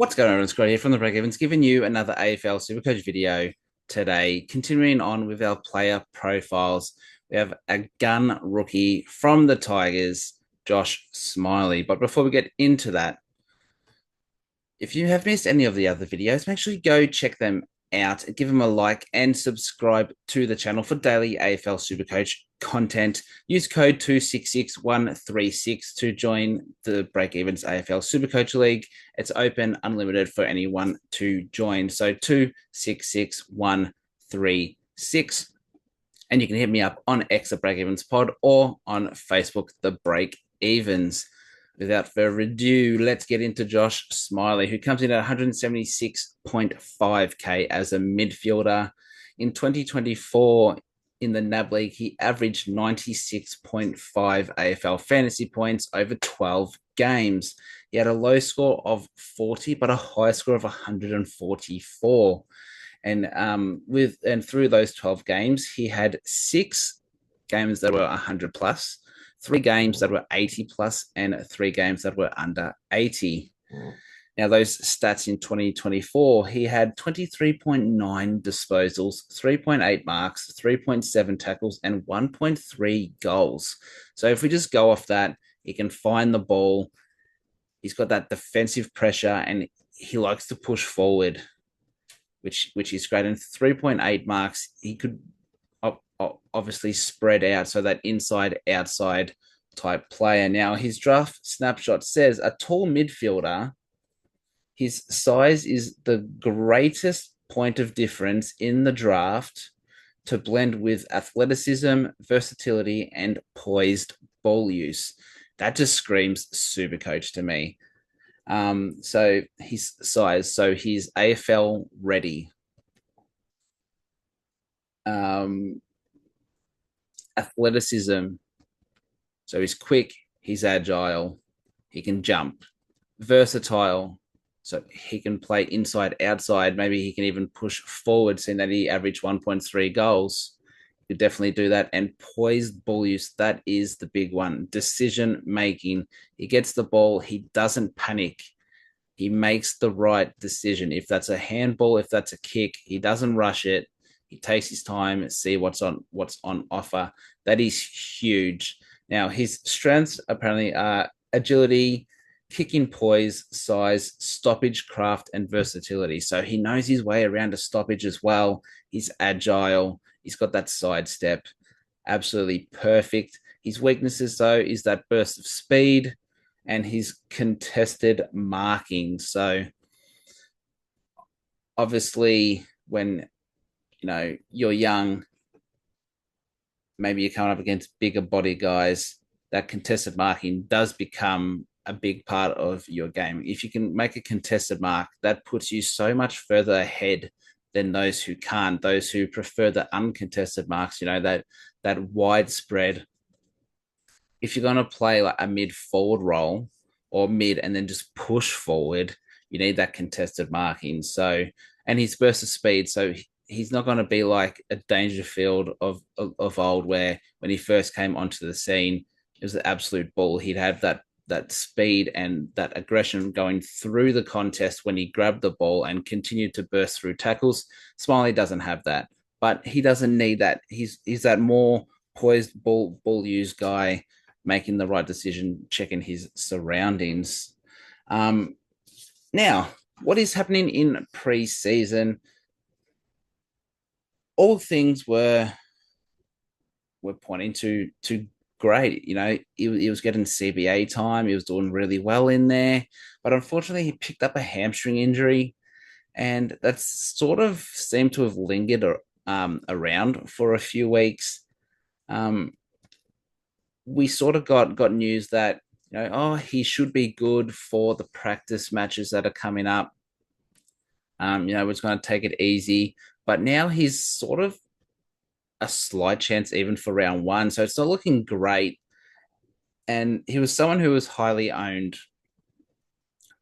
What's going on? It's Scott here from the Breakevens, giving you another AFL Supercoach video today. Continuing on with our player profiles, we have a gun rookie from the Tigers, Josh Smillie. But before we get into that, if you have missed any of the other videos, make sure you go check them out, give them a like, and subscribe to the channel for daily AFL Supercoach content. Use code 266136 to join the Breakevens AFL Supercoach League. It's open, unlimited for anyone to join. So 266136. And you can hit me up on X at Breakevens Pod or on Facebook, The Breakevens. Without further ado, let's get into Josh Smillie, who comes in at 176.5K as a midfielder. In 2024, in the NAB League, he averaged 96.5 AFL fantasy points over 12 games. He had a low score of 40, but a high score of 144. And through those 12 games, he had 6 games that were 100 plus, 3 games that were 80 plus, and 3 games that were under 80. Now, those stats in 2024, he had 23.9 disposals, 3.8 marks, 3.7 tackles, and 1.3 goals. So if we just go off that, he can find the ball. He's got that defensive pressure, and he likes to push forward, which is great. And 3.8 marks, he could obviously spread out, so that inside outside type player. Now his draft snapshot says a tall midfielder. His size is the greatest point of difference in the draft to blend with athleticism, versatility, and poised ball use. That just screams super coach to me. So his size, so he's AFL ready. Athleticism. So he's quick, he's agile, he can jump, versatile. So he can play inside, outside. Maybe he can even push forward, seeing that he averaged 1.3 goals. You could definitely do that. And poised ball use, that is the big one. Decision making. He gets the ball, he doesn't panic. He makes the right decision. If that's a handball, if that's a kick, he doesn't rush it. He takes his time, see what's on offer. That is huge. Now, his strengths apparently are agility, kicking poise, size, stoppage, craft, and versatility. So he knows his way around a stoppage as well. He's agile. He's got that sidestep. Absolutely perfect. His weaknesses, though, is that burst of speed and his contested marking. So obviously, when you're young, maybe you're coming up against bigger body guys, that contested marking does become a big part of your game. If you can make a contested mark, that puts you so much further ahead than those who can't, those who prefer the uncontested marks, that widespread. If you're going to play like a mid forward role or mid and then just push forward, you need that contested marking. So, and his burst of speed. So he's not going to be like a Dangerfield of old, where when he first came onto the scene, it was the absolute bull. He'd have that speed and that aggression going through the contest when he grabbed the ball and continued to burst through tackles. Smillie doesn't have that, but he doesn't need that. He's that more poised ball use guy, making the right decision, checking his surroundings. Now, what is happening in pre-season? All things were pointing to great. He was getting CBA time. He was doing really well in there, but unfortunately, he picked up a hamstring injury, and that's sort of seemed to have lingered around for a few weeks. We sort of got news that he should be good for the practice matches that are coming up. We're going to take it easy, but now he's sort of a slight chance even for round 1. So it's not looking great. And he was someone who was highly owned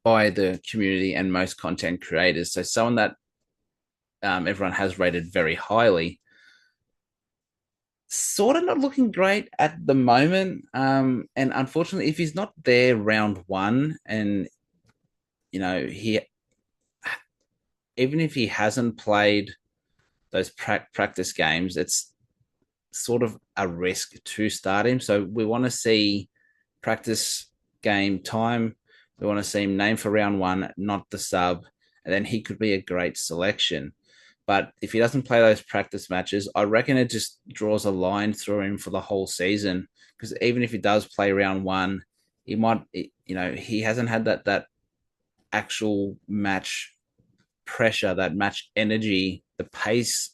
by the community and most content creators. So someone that everyone has rated very highly. Sort of not looking great at the moment. And unfortunately, if he's not there round 1 and, he even if he hasn't played those practice games, it's sort of a risk to start him. So we want to see practice game time. We want to see him named for round one, not the sub, and then he could be a great selection. But if he doesn't play those practice matches, I reckon it just draws a line through him for the whole season. Because even if he does play round one, he might, he hasn't had that actual match pressure, that match energy, the pace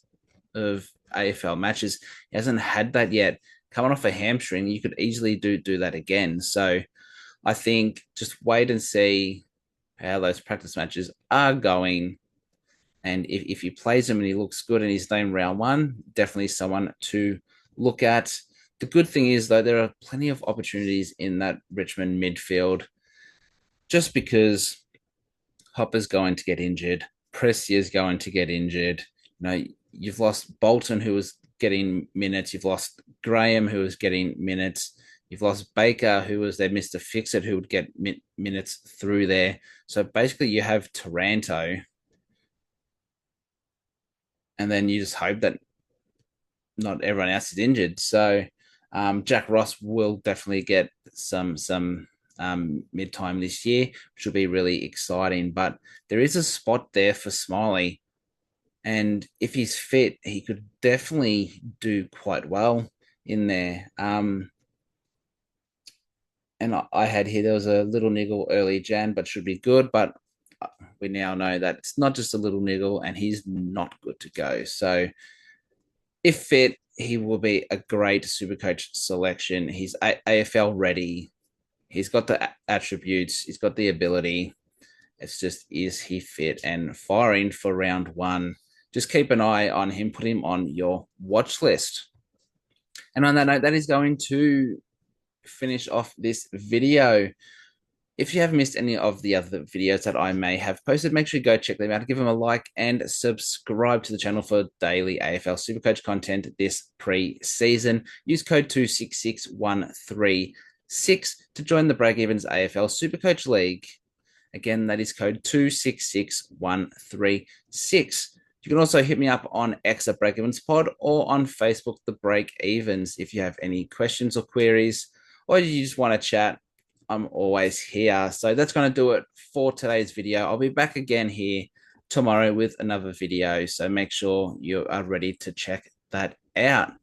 of AFL matches. He hasn't had that yet. Coming off a hamstring, you could easily do that again. So I think just wait and see how those practice matches are going. And if he plays them and he looks good and he's named round one, definitely someone to look at. The good thing is, though, there are plenty of opportunities in that Richmond midfield just because Hopper's going to get injured. Pressier's going to get injured. You've lost Bolton, who was getting minutes. You've lost Graham, who was getting minutes. You've lost Baker, who was their Mr. Fix-It, who would get minutes through there. So basically, you have Taranto, and then you just hope that not everyone else is injured. So Jack Ross will definitely get some mid time this year, which will be really exciting. But there is a spot there for Smiley, and if he's fit, he could definitely do quite well in there. And I had here there was a little niggle early Jan, but should be good. But we now know that it's not just a little niggle, and he's not good to go. So if fit, he will be a great Supercoach selection. He's AFL ready. He's got the attributes. He's got the ability. It's just, is he fit and firing for round one? Just keep an eye on him. Put him on your watch list. And on that note, that is going to finish off this video. If you have missed any of the other videos that I may have posted, make sure you go check them out, give them a like, and subscribe to the channel for daily AFL Supercoach content this pre-season. Use code 266136 to join the Breakevens AFL Supercoach League. Again, that is code 266136. You can also hit me up on X at Breakevens Pod or on Facebook, The Breakevens, if you have any questions or queries, or you just want to chat. I'm always here. So that's going to do it for today's video. I'll be back again here tomorrow with another video. So make sure you are ready to check that out.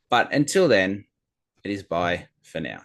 But until then, it is bye for now.